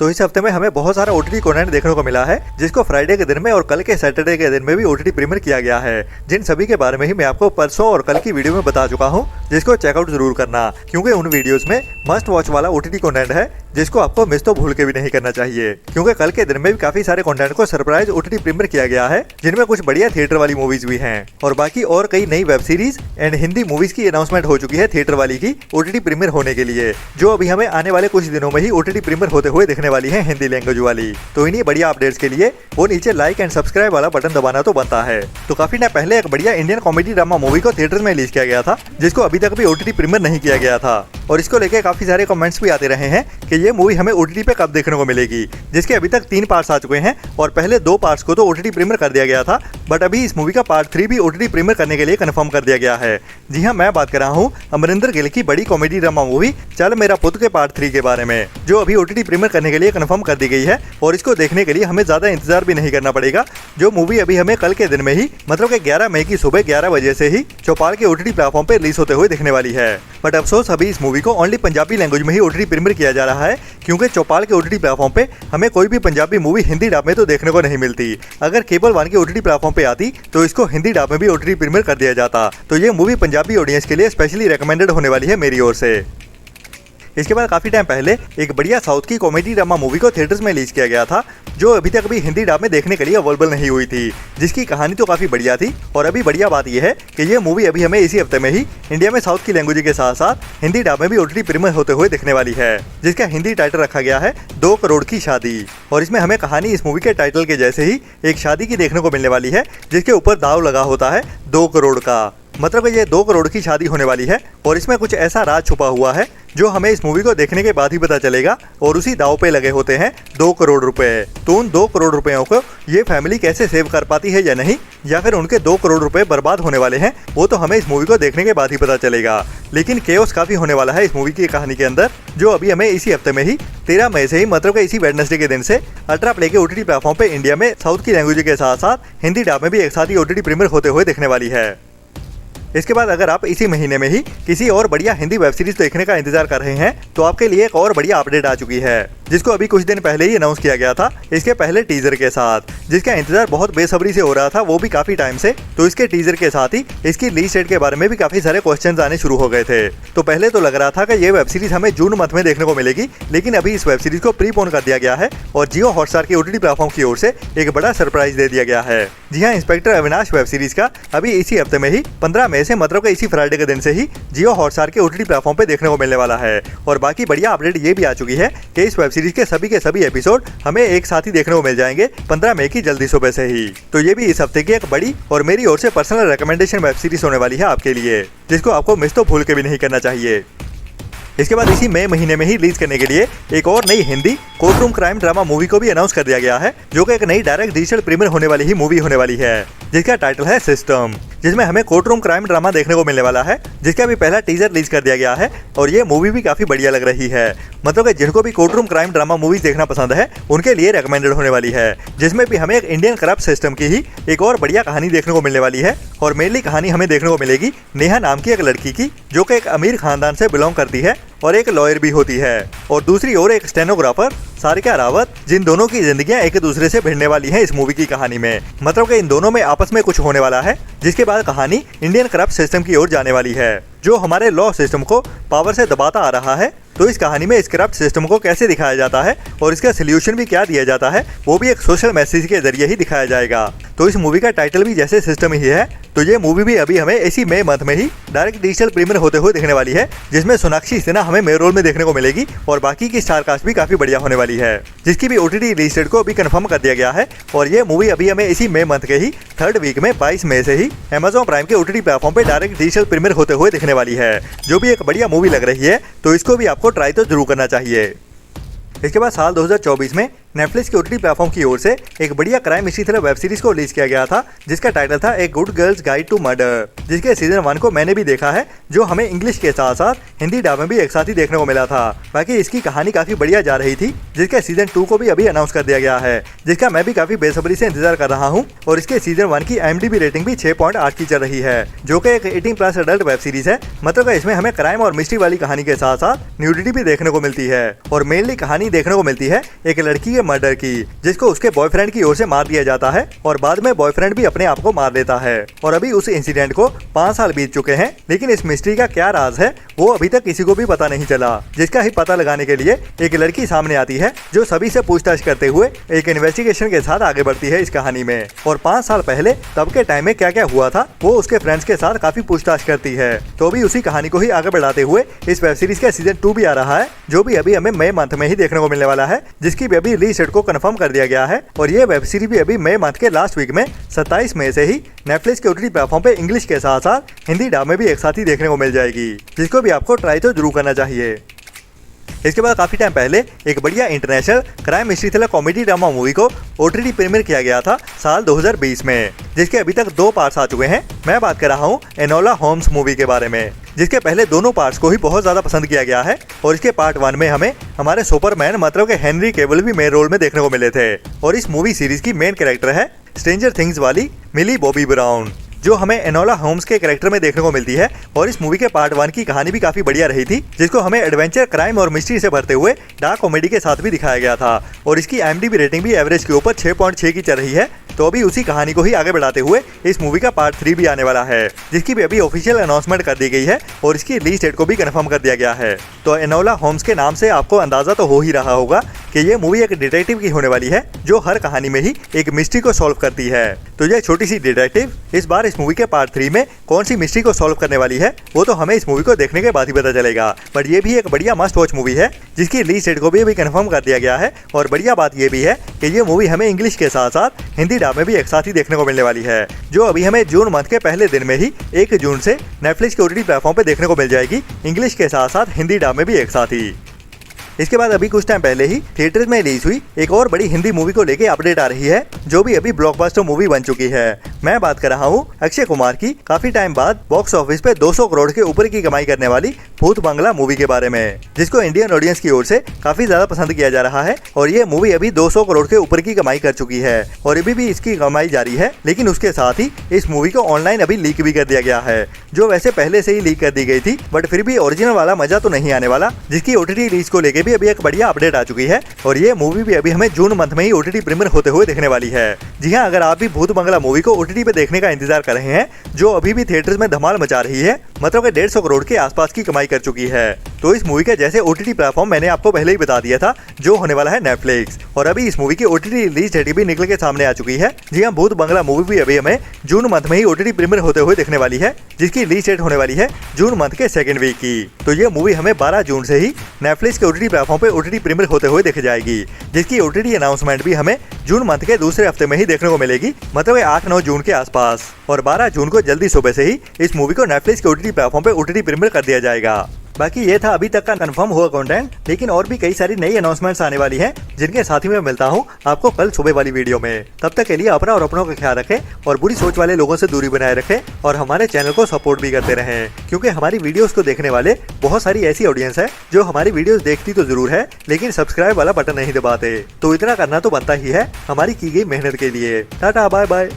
तो इस हफ्ते में हमें बहुत सारा ओटीटी कंटेंट देखने को मिला है, जिसको फ्राइडे के दिन में और कल के सैटरडे के दिन में भी ओटीटी प्रीमियर किया गया है। जिन सभी के बारे में ही मैं आपको परसों और कल की वीडियो में बता चुका हूं, जिसको चेकआउट जरूर करना, क्योंकि उन वीडियोस में मस्ट वॉच वाला ओटीटी कंटेंट है, जिसको आपको मिस तो भूल के भी नहीं करना चाहिए। क्योंकि कल के दिन में भी काफी सारे कंटेंट को सरप्राइज ओटीटी प्रीमियर किया गया है, जिनमें कुछ बढ़िया थिएटर वाली मूवीज भी हैं और बाकी और कई नई web series and Hindi movies की अनाउंसमेंट हो चुकी है थिएटर वाली की ओटीटी प्रीमियर होने के लिए, जो अभी हमें आने वाले कुछ दिनों में ही ओटीटी प्रीमियर होते हुए दिखने वाली है हिंदी लैंग्वेज वाली। तो इन्हीं बढ़िया अपडेट्स के लिए वो नीचे लाइक एंड सब्सक्राइब वाला बटन दबाना तो बनता है। तो काफी टाइम पहले एक बढ़िया इंडियन कॉमेडी ड्रामा मूवी को थिएटर में रिलीज किया गया था, जिसको अभी तक भी ओटीटी प्रीमियर नहीं किया गया था और इसको लेके काफी सारे कमेंट्स भी आते रहे हैं कि ये मूवी हमें ओटीटी पे कब देखने को मिलेगी, जिसके अभी तक 3 पार्ट्स आ चुके हैं और पहले 2 पार्ट्स को तो ओटीटी प्रीमियर कर दिया गया था, बट अभी इस मूवी का पार्ट 3 भी ओटीटी प्रीमियर करने के लिए कंफर्म कर दिया गया है। जी हाँ, मैं बात कर रहा हूँ अमरिंदर गिल की बड़ी कॉमेडी ड्रामा मूवी चल मेरा पुत के पार्ट 3 के बारे में, जो अभी ओटीटी प्रीमियर करने के लिए कंफर्म कर दी गई है और इसको देखने के लिए हमें ज्यादा इंतजार भी नहीं करना पड़ेगा। जो मूवी अभी हमें कल के दिन में ही मतलब कि 11 मई की सुबह 11 बजे से ही चौपाल के ओटीटी प्लेटफॉर्म पे रिलीज होते हुए दिखने वाली है। बट अफसोस अभी इस मूवी को ओनली पंजाबी लैंग्वेज में ही ओटीटी प्रीमियर किया जा रहा है, क्योंकि चौपाल के ओटीटी प्लेटफॉर्म पे हमें कोई भी पंजाबी मूवी हिंदी डब में तो देखने को नहीं मिलती। अगर केबल वन के ओटीटी प्लेटफॉर्म पे आती तो इसको हिंदी डब में भी ओटीटी प्रीमियर कर दिया जाता। तो ये मूवी पंजाबी ऑडियंस के लिए स्पेशली रिकमेंडेड होने वाली है मेरी ओर से। इसके बाद काफी टाइम पहले एक बढ़िया साउथ की कॉमेडी ड्रामा मूवी को थिएटर्स में रिलीज किया गया था, जो अभी तक भी हिंदी डब में देखने के लिए अवेलेबल नहीं हुई थी, जिसकी कहानी तो काफी बढ़िया थी। और अभी बढ़िया बात यह है कि ये मूवी अभी हमें इसी हफ्ते में ही इंडिया में साउथ की लैंग्वेज के साथ साथ हिंदी डब में भी ओटीटी प्रीमियर होते हुए दिखने वाली है, जिसका हिंदी टाइटल रखा गया है 2 करोड़ की शादी। और इसमें हमें कहानी इस मूवी के टाइटल के जैसे ही एक शादी की देखने को मिलने वाली है, जिसके ऊपर दाव लगा होता है 2 करोड़ का, मतलब कि ये 2 करोड़ की शादी होने वाली है और इसमें कुछ ऐसा राज छुपा हुआ है जो हमें इस मूवी को देखने के बाद ही पता चलेगा। और उसी दाव पे लगे होते हैं 2 करोड़ रुपए। तो उन 2 करोड़ रुपयों को ये फैमिली कैसे सेव कर पाती है या नहीं, या फिर उनके 2 करोड़ रुपए बर्बाद होने वाले हैं, वो तो हमें इस मूवी को देखने के बाद ही पता चलेगा। लेकिन केओस काफी होने वाला है इस मूवी की कहानी के अंदर, जो अभी हमें इसी हफ्ते में ही 13 मई से ही मतलब इसी वेडनेसडे के दिन से अल्ट्रा प्ले के ओटीटी प्लेटफॉर्म पे इंडिया में साउथ की लैंग्वेज के साथ साथ हिंदी डब में भी एक साथ ही ओटीटी प्रीमियर होते हुए दिखने वाली है। इसके बाद अगर आप इसी महीने में ही किसी और बढ़िया हिंदी वेब सीरीज देखने का इंतजार कर रहे हैं, तो आपके लिए एक और बढ़िया अपडेट आ चुकी है, जिसको अभी कुछ दिन पहले ही अनाउंस किया गया था इसके पहले टीजर के साथ, जिसका इंतजार बहुत बेसब्री से हो रहा था, वो भी काफी टाइम से। तो इसके टीजर के साथ ही इसकी रिलीज डेट के बारे में भी काफी सारे क्वेश्चंस आने शुरू हो गए थे। तो पहले तो लग रहा था कि ये वेब सीरीज हमें जून मंथ में देखने को मिलेगी, लेकिन अभी इस वेब सीरीज को प्रीपोन कर दिया गया है और जियो हॉटस्टार के ओटीटी प्लेटफॉर्म की ओर से एक बड़ा सरप्राइज दे दिया गया है। जी हाँ, इंस्पेक्टर अविनाश वेब सीरीज का अभी इसी हफ्ते में ही 15 मई से मतलब इसी फ्राइडे के दिन से ही जियो हॉटस्टार के ओटीटी प्लेटफॉर्म पे देखने को मिलने वाला है। और बाकी बढ़िया अपडेट ये भी आ चुकी है कि इस वेब सीरीज के सभी एपिसोड हमें एक साथ ही देखने को मिल जाएंगे 15 मई की जल्दी सुबह से ही। तो ये भी इस हफ्ते की एक बड़ी और मेरी ओर से पर्सनल रिकमेंडेशन वेब सीरीज होने वाली है आपके लिए, जिसको आपको मिस तो भूल के भी नहीं करना चाहिए। इसके बाद इसी मई महीने में ही रिलीज करने के लिए एक और नई Hindi court room crime drama movie को भी अनाउंस कर दिया गया है, जो कि एक नई डायरेक्ट डिजिटल प्रीमियर होने वाली ही मूवी होने वाली है, जिसका टाइटल है सिस्टम, जिसमें हमें कोर्ट रूम क्राइम ड्रामा देखने को मिलने वाला है, जिसका भी पहला टीजर रिलीज कर दिया गया है। और ये मूवी भी काफी बढ़िया लग रही है, मतलब कि जिनको भी court room crime drama movies देखना पसंद है उनके लिए रिकमेंडेड होने वाली है, जिसमें भी हमें एक इंडियन करप्ट सिस्टम की ही एक और बढ़िया कहानी देखने को मिलने वाली है। और मेनली कहानी हमें देखने को मिलेगी नेहा नाम की एक लड़की की, जो कि एक अमीर खानदान से बिलोंग करती है और एक लॉयर भी होती है, और दूसरी ओर एक स्टेनोग्राफर सारिका रावत, जिन दोनों की जिंदगियां एक दूसरे से भिड़ने वाली हैं इस मूवी की कहानी में। मतलब कि इन दोनों में आपस में कुछ होने वाला है, जिसके बाद कहानी इंडियन करप्ट सिस्टम की ओर जाने वाली है, जो हमारे लॉ सिस्टम को पावर से दबाता आ रहा है। तो इस कहानी में इस करप्ट सिस्टम को कैसे दिखाया जाता है और इसका सोल्यूशन भी क्या दिया जाता है, वो भी एक सोशल मैसेज के जरिए ही दिखाया जाएगा। तो इस मूवी का टाइटल भी जैसे सिस्टम ही है, तो ये मूवी भी अभी हमें इसी मई मंथ में ही डायरेक्ट डिजिटल प्रीमियर होते हुए दिखने वाली है, जिसमें सोनाक्षी सिन्हा हमें मेन रोल में देखने को मिलेगी और बाकी की स्टार कास्ट भी काफी बढ़िया होने वाली है, जिसकी भी ओटीटी रिलीज डेट को अभी कंफर्म कर दिया गया है। और ये मूवी अभी हमें इसी मई मंथ के ही 3rd वीक में 22 मई से ही अमेजॉन प्राइम के ओटीटी प्लेटफॉर्म पे डायरेक्ट डिजिटल प्रीमियर होते हुए दिखने वाली है, जो भी एक बढ़िया मूवी लग रही है। तो इसको भी आपको ट्राई तो जरूर करना चाहिए। इसके बाद साल 2024 में नेटफ्लिक्स के ओटीटी प्लेटफॉर्म की ओर से एक बढ़िया crime mystery thriller web series को रिलीज किया गया था, जिसका टाइटल था a good girls guide to murder, जिसके सीजन 1 को मैंने भी देखा है, जो हमें इंग्लिश के साथ साथ हिंदी डब में भी एक साथ ही देखने को मिला था। बाकी इसकी कहानी काफी बढ़िया जा रही थी, जिसका सीजन 2 को भी अभी अनाउंस कर दिया गया है, जिसका मैं भी काफी बेसब्री से इंतजार कर रहा हूँ। और इसके सीजन 1 की IMDb रेटिंग भी 6.8 की चल रही है, जो कि एक 18+ एडल्ट वेब सीरीज है। मतलब इसमें हमें क्राइम और मिस्ट्री वाली कहानी के साथ साथ न्यूडिटी भी देखने को मिलती है। और मेनली कहानी देखने को मिलती है एक लड़की के मर्डर की, जिसको उसके बॉयफ्रेंड की ओर से मार दिया जाता है और बाद में बॉयफ्रेंड भी अपने आप को मार देता है। और अभी उस इंसिडेंट को 5 साल बीत चुके हैं, लेकिन इस मिस्ट्री का क्या राज है वो अभी तक किसी को भी पता नहीं चला, जिसका ही पता लगाने के लिए एक लड़की सामने आती है, जो सभी से पूछताछ करते हुए एक इन्वेस्टिगेशन के साथ आगे बढ़ती है इस कहानी में। और 5 साल पहले तब के टाइम में क्या क्या हुआ था वो उसके फ्रेंड्स के साथ काफी पूछताछ करती है। तो भी उसी कहानी को ही आगे बढ़ाते हुए इस वेब सीरीज का सीजन 2 भी आ रहा है, जो भी अभी हमें मई मंथ में ही देखने को मिलने वाला है, जिसकी भी अभी रिलीज डेट को कंफर्म कर दिया गया है। और ये वेब सीरीज भी अभी मई मंथ के लास्ट वीक में 27 मई से ही नेटफ्लिक्स के ओटीटी प्लेटफॉर्म पे इंग्लिश के साथ साथ हिंदी डब में भी एक साथ ही देखने को मिल जाएगी, जिसको भी आपको ट्राई तो जरूर करना चाहिए। इसके बाद काफी टाइम पहले एक बढ़िया international crime mystery thriller comedy drama movie को ओटीटी प्रीमियर किया गया था साल 2020 में, जिसके अभी तक 2 पार्ट्स आ चुके हैं। मैं बात कर रहा हूँ एनोला होम्स मूवी के बारे में, जिसके पहले दोनों पार्ट्स को ही बहुत ज्यादा पसंद किया गया है। और इसके पार्ट 1 में हमें हमारे सुपरमैन मतलब के हेनरी केवल भी मेन रोल में देखने को मिले थे। और इस मूवी सीरीज की मेन कैरेक्टर है स्ट्रेंजर थिंग्स वाली मिली बॉबी ब्राउन, जो हमें एनोला होम्स के कैरेक्टर में देखने को मिलती है। और इस मूवी के पार्ट 1 की कहानी भी काफी बढ़िया रही थी, जिसको हमें एडवेंचर, क्राइम और मिस्ट्री से भरते हुए डार्क कॉमेडी के साथ भी दिखाया गया था। और इसकी IMDb रेटिंग भी एवरेज के ऊपर 6.6 की चल रही है। तो अभी उसी कहानी को ही आगे बढ़ाते हुए इस मूवी का पार्ट 3 भी आने वाला है, जिसकी भी अभी ऑफिशियल अनाउंसमेंट कर दी गई है और इसकी रिलीज डेट को भी कंफर्म कर दिया गया है। तो एनोला होम्स के नाम से आपको अंदाजा तो हो ही रहा होगा कि ये मूवी एक डिटेक्टिव की होने वाली है, जो हर कहानी में ही एक मिस्ट्री को सॉल्व करती है। तो ये छोटी सी डिटेक्टिव इस बार इस मूवी के पार्ट 3 में कौन सी मिस्ट्री को सॉल्व करने वाली है वो तो हमें इस मूवी को देखने के बाद ही पता चलेगा। बट ये भी एक बढ़िया मस्ट वॉच मूवी है, जिसकी रिलीज डेट को भी अभी कंफर्म कर दिया गया है। और बढ़िया बात ये भी है कि ये मूवी हमें इंग्लिश के साथ साथ हिंदी डब में भी एक साथ ही देखने को मिलने वाली है, जो अभी हमें जून मंथ के पहले दिन में ही 1 जून से नेटफ्लिक्स के ओटीटी प्लेटफॉर्म पे देखने को मिल जाएगी, इंग्लिश के साथ साथ हिंदी डब में भी एक साथ ही। इसके बाद अभी कुछ टाइम पहले ही थिएटर में रिलीज हुई एक और बड़ी हिंदी मूवी को लेके अपडेट आ रही है, जो भी अभी ब्लॉकबस्टर मूवी बन चुकी है। मैं बात कर रहा हूँ अक्षय कुमार की काफी टाइम बाद बॉक्स ऑफिस पे 200 करोड़ के ऊपर की कमाई करने वाली भूत बंगला मूवी के बारे में, जिसको इंडियन ऑडियंस की ओर से काफी ज्यादा पसंद किया जा रहा है। और ये मूवी अभी 200 करोड़ के ऊपर की कमाई कर चुकी है और अभी भी इसकी कमाई जारी है। लेकिन उसके साथ ही इस मूवी को ऑनलाइन अभी लीक भी कर दिया गया है, जो वैसे पहले से ही लीक कर दी गई थी, बट फिर भी ओरिजिनल वाला मजा तो नहीं आने वाला, जिसकी ओटीटी रिलीज को लेके भी अभी एक बढ़िया अपडेट आ चुकी है। और ये मूवी भी अभी हमें जून मंथ में ही ओटीटी प्रीमियर होते हुए देखने वाली है। जी हाँ, अगर आप भी भूत बंगला मूवी को ओटीटी पे देखने का इंतजार कर रहे हैं, जो अभी भी थिएटर्स में धमाल मचा रही है, मतलब कि 150 करोड़ के आसपास की कमाई कर चुकी है, तो इस मूवी का जैसे ओटीटी प्लेटफॉर्म मैंने आपको पहले ही बता दिया था, जो होने वाला है नेटफ्लिक्स। और अभी इस मूवी की ओटीटी रिलीज डेट भी निकल के सामने आ चुकी है। जी हाँ, भूत बंगला मूवी भी अभी हमें जून मंथ में ही ओटीटी प्रीमियर होते हुए देखने वाली है, जिसकी रिलीज डेट होने वाली है जून मंथ के 2nd वीक की। तो ये मूवी हमें 12 जून से ही नेटफ्लिक्स के ओटीटी प्लेटफॉर्म पे ओटीटी प्रीमियर होते हुए देखी जाएगी, जिसकी ओटीटी अनाउंसमेंट भी हमें जून मंथ के दूसरे हफ्ते में ही देखने को मिलेगी, मतलब 8-9 जून के आसपास। और 12 जून को जल्दी सुबह से ही इस मूवी को नेटफ्लिक्स के ओटीटी प्लेटफॉर्म पे ओटीटी प्रीमियर कर दिया जाएगा। बाकी ये था अभी तक का कंफर्म हुआ कंटेंट, लेकिन और भी कई सारी नई अनाउंसमेंट्स आने वाली हैं, जिनके साथ ही मैं मिलता हूँ आपको कल सुबह वाली वीडियो में। तब तक के लिए अपना और अपनों का ख्याल रखें और बुरी सोच वाले लोगों से दूरी बनाए रखें और हमारे चैनल को सपोर्ट भी करते रहें, क्योंकि हमारी वीडियोस को देखने वाले बहुत सारी ऐसी ऑडियंस है जो हमारी वीडियोस देखती तो जरूर है, लेकिन सब्सक्राइब वाला बटन नहीं दबाते। तो इतना करना तो बनता ही है हमारी की गई मेहनत के लिए। Tata, bye bye.